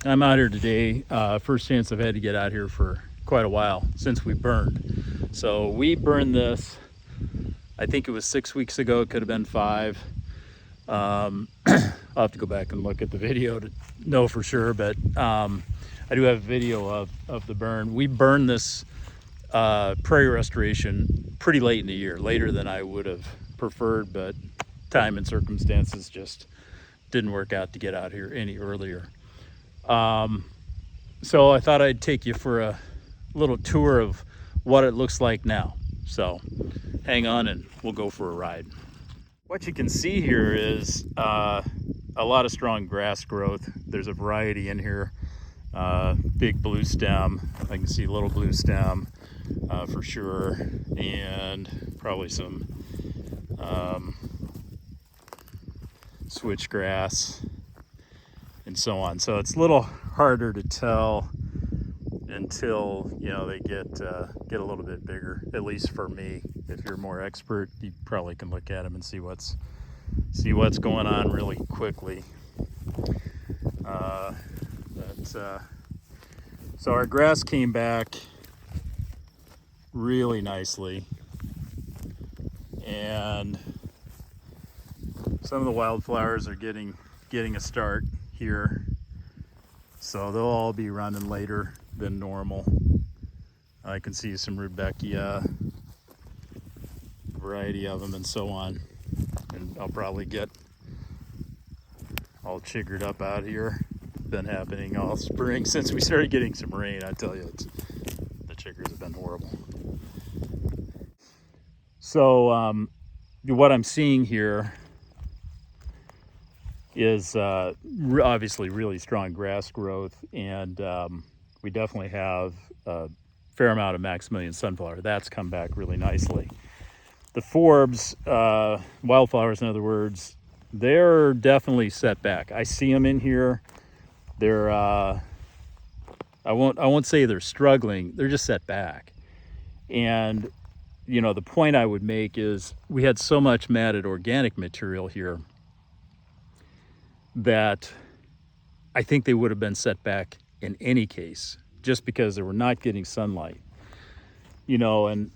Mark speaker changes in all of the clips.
Speaker 1: I'm out here today. First chance I've had to get out here for quite a while since we burned. So we burned this, I think it was 6 weeks ago. It could have been 5. I'll have to go back and look at the video to know for sure, but I do have a video of the burn. We burned this prairie restoration pretty late in the year, later than I would have preferred, but time and circumstances just didn't work out to get out here any earlier. So I thought I'd take you for a little tour of what it looks like now. So hang on and we'll go for a ride. What you can see here is a lot of strong grass growth. There's a variety in here. Big blue stem. I can see little blue stem for sure, and probably some switchgrass and so on. So it's a little harder to tell until they get a little bit bigger. At least for me. If you're more expert, you probably can look at them and see what's going on really quickly. So our grass came back really nicely, and some of the wildflowers are getting a start here, so they'll all be running later than normal. I can see some rudbeckia, variety of them, and so on, and I'll probably get all chiggered up out here. Been happening all spring since we started getting some rain. I tell you, the chiggers have been horrible. So what I'm seeing here is obviously really strong grass growth, and we definitely have a fair amount of Maximilian sunflower. That's come back really nicely. The forbs, wildflowers in other words, they're definitely set back. I see them in here. They're I won't say they're struggling. They're just set back. And the point I would make is we had so much matted organic material here that I think they would have been set back in any case, just because they were not getting sunlight. And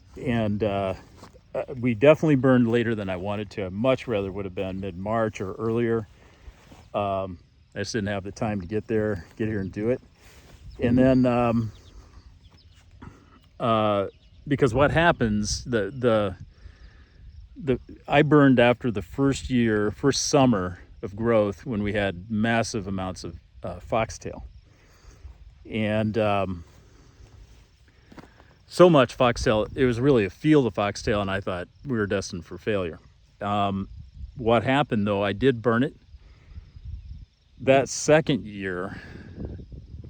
Speaker 1: we definitely burned later than I wanted to. I much rather would have been mid-March or earlier. I just didn't have the time to get here and do it. And then because what happens, I burned after the first summer of growth, when we had massive amounts of foxtail, and so much foxtail, it was really a field of foxtail, and I thought we were destined for failure. What happened though, I did burn it. That second year,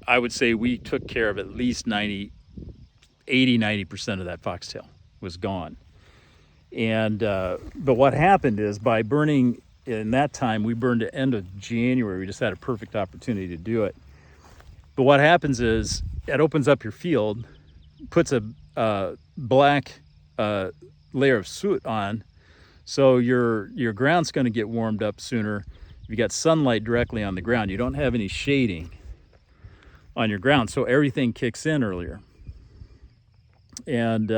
Speaker 1: I would say we took care of at least 90% of that foxtail was gone. And but what happened is, by burning in that time, we burned at the end of January. We just had a perfect opportunity to do it. But what happens is, it opens up your field, puts a black layer of soot on, so your ground's going to get warmed up sooner. You got sunlight directly on the ground. You don't have any shading on your ground, so everything kicks in earlier. And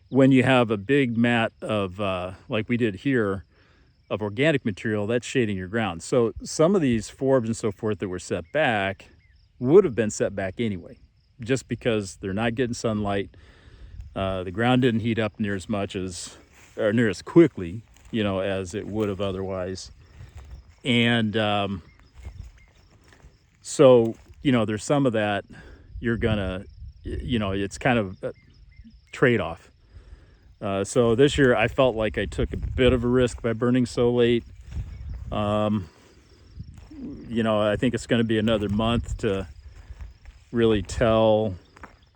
Speaker 1: when you have a big mat of, like we did here, of organic material, that's shading your ground. So some of these forbs and so forth that were set back would have been set back anyway, just because they're not getting sunlight. The ground didn't heat up near as quickly, as it would have otherwise. And so there's some of that you're gonna, it's kind of a trade-off. So this year I felt like I took a bit of a risk by burning so late. I think it's going to be another month to really tell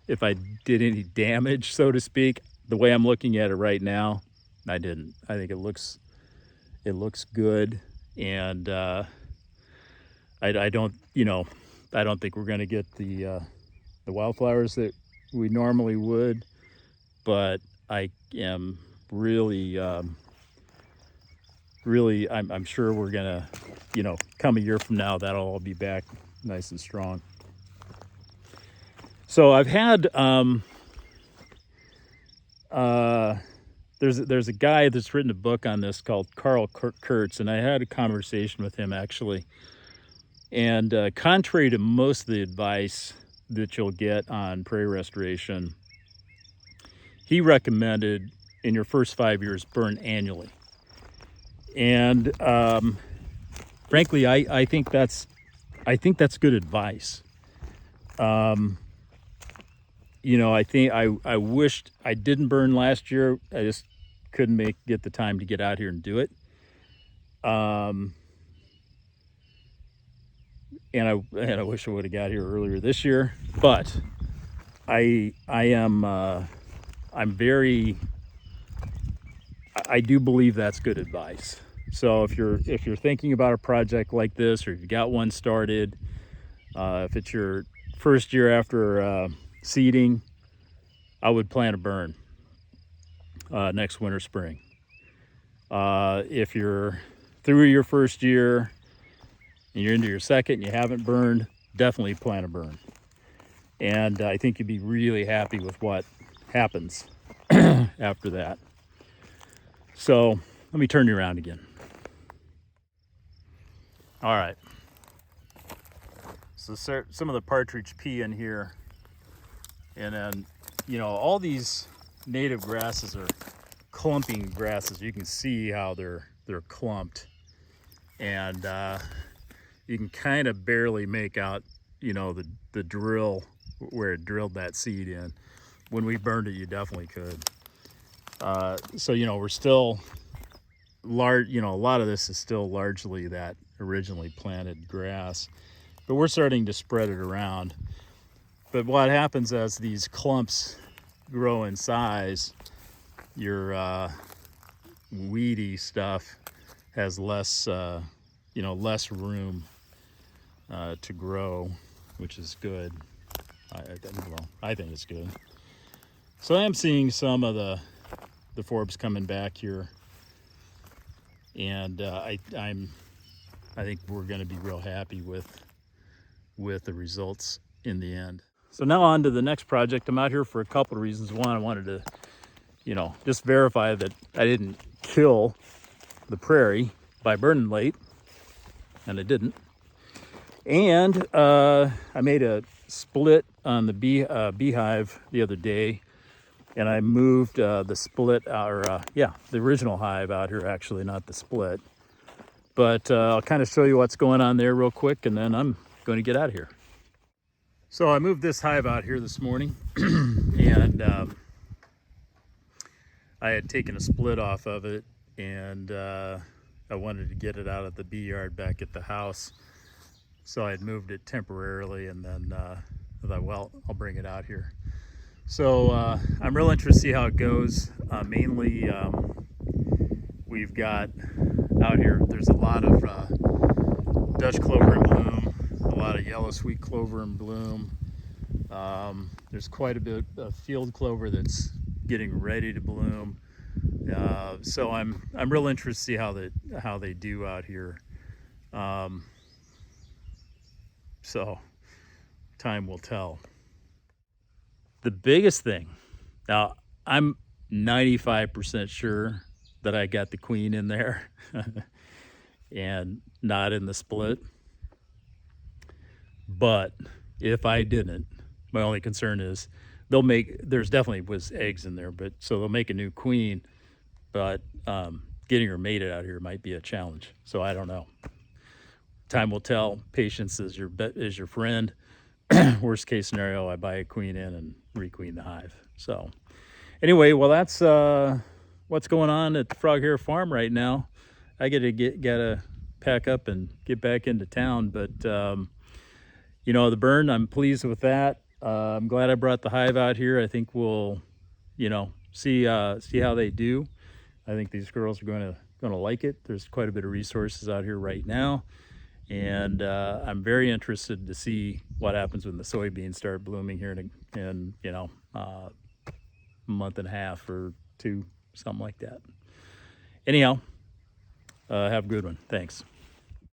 Speaker 1: if I did any damage, so to speak. The way I'm looking at it right now, I didn't. I think it looks good, and I don't think we're going to get the wildflowers that we normally would, but I am really, I'm sure we're gonna, come a year from now, that'll all be back nice and strong. So I've had there's a guy that's written a book on this called Carl Kurtz, and I had a conversation with him actually. And contrary to most of the advice that you'll get on prairie restoration, he recommended in your first 5 years burn annually. And frankly, I think that's good advice. You know, I wished I didn't burn last year. I just couldn't get the time to get out here and do it. And I wish I would have got here earlier this year. But I do believe that's good advice. So if you're thinking about a project like this, or if you got one started, if it's your first year after seeding, I would plan a burn next winter, spring. If you're through your first year and you're into your second and you haven't burned, definitely plan a burn. And I think you'd be really happy with what happens after that. So let me turn you around again. All right. So some of the partridge pea in here. And then, you know, all these native grasses are clumping grasses. You can see how they're clumped. And you can kind of barely make out, you know, the drill where it drilled that seed in. When we burned it, you definitely could. So, you know, we're still large, you know, a lot of this is still largely that originally planted grass, but we're starting to spread it around. But what happens as these clumps grow in size, your weedy stuff has less, you know, less room to grow, which is good. I think it's good. So I am seeing some of the forbs coming back here, and I think we're going to be real happy with the results in the end. So now on to the next project. I'm out here for a couple of reasons. One, I wanted to, you know, just verify that I didn't kill the prairie by burning late, and I didn't. And I made a split on the beehive the other day, and I moved the split, the original hive out here, actually, not the split. But I'll kind of show you what's going on there real quick, and then I'm going to get out of here. So I moved this hive out here this morning, and I had taken a split off of it, and I wanted to get it out of the bee yard back at the house. So I had moved it temporarily, and then I thought, well, I'll bring it out here. So I'm real interested to see how it goes. Mainly, we've got out here, there's a lot of Dutch clover in bloom, a lot of yellow sweet clover in bloom. There's quite a bit of field clover that's getting ready to bloom. So I'm real interested to see how they do out here. So time will tell. The biggest thing, now I'm 95% sure that I got the queen in there and not in the split. But if I didn't, my only concern is there's definitely was eggs in there, but so they'll make a new queen, but getting her mated out here might be a challenge. So I don't know. Time will tell. Patience is your friend. Worst case scenario, I buy a queen in and requeen the hive. So anyway, well, that's what's going on at the Frog Hair Farm right now. I gotta pack up and get back into town, but you know, the burn, I'm pleased with that. I'm glad I brought the hive out here. I think we'll, you know, see how they do. I think these girls are going to like it. There's quite a bit of resources out here right now. And I'm very interested to see what happens when the soybeans start blooming here in you know, a month and a half or two, something like that. Anyhow, have a good one. Thanks.